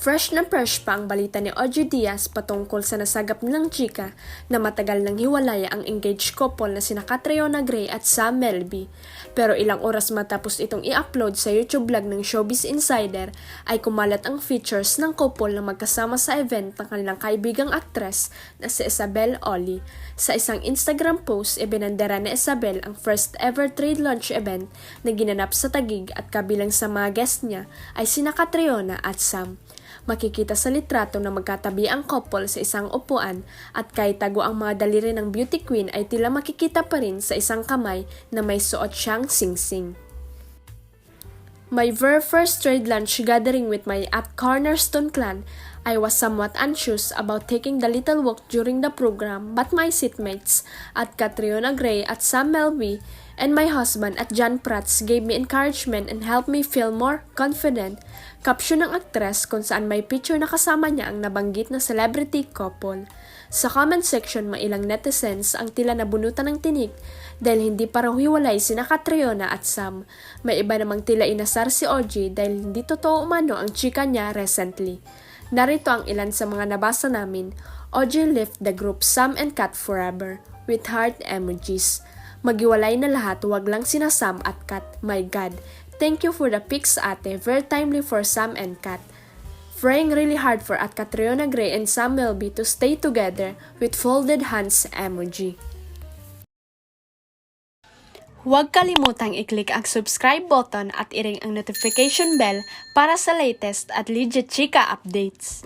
Fresh na fresh pa ang balita ni Ogie Diaz patungkol sa nasagap nilang chika na matagal nang hiwalay ang engaged couple na sina Catriona Gray at Sam Melby. Pero ilang oras matapos itong i-upload sa YouTube vlog ng Showbiz Insider ay kumalat ang features ng couple na magkasama sa event ng kanilang kaibigang aktres na si Isabel Oli. Sa isang Instagram post, ibinandera ni Isabel ang first ever trade lunch event na ginanap sa Taguig at kabilang sa mga guest niya ay sina Catriona at Sam. Makikita sa litrato na magkatabi ang couple sa isang upuan at kahit tago ang mga daliri ng beauty queen ay tila makikita pa rin sa isang kamay na may suot siyang singsing. My very first trade lunch gathering with my at Cornerstone clan, I was somewhat anxious about taking the little walk during the program, but my seatmates at Catriona Gray at Sam Melby and my husband at John Prats gave me encouragement and helped me feel more confident. Caption ng aktres kung saan may picture na kasama niya ang nabanggit na celebrity couple. Sa comment section, may ilang netizens ang tila nabunutan ng tinik dahil hindi pa raw hiwalay sina Catriona at Sam. May iba namang tila inasar si Ogie dahil hindi totoo umano ang chika niya recently. Narito ang ilan sa mga nabasa namin. Ogie left the group Sam and Cat forever with heart emojis. Maghiwalay na lahat, wag lang sina Sam at Cat. My God. Thank you for the pics ate. Very timely for Sam and Cat. Praying really hard for at Catriona Gray and Sam Melby to stay together with folded hands emoji. Huwag kalimutang i-click ang subscribe button at i-ring ang notification bell para sa latest at legit chika updates.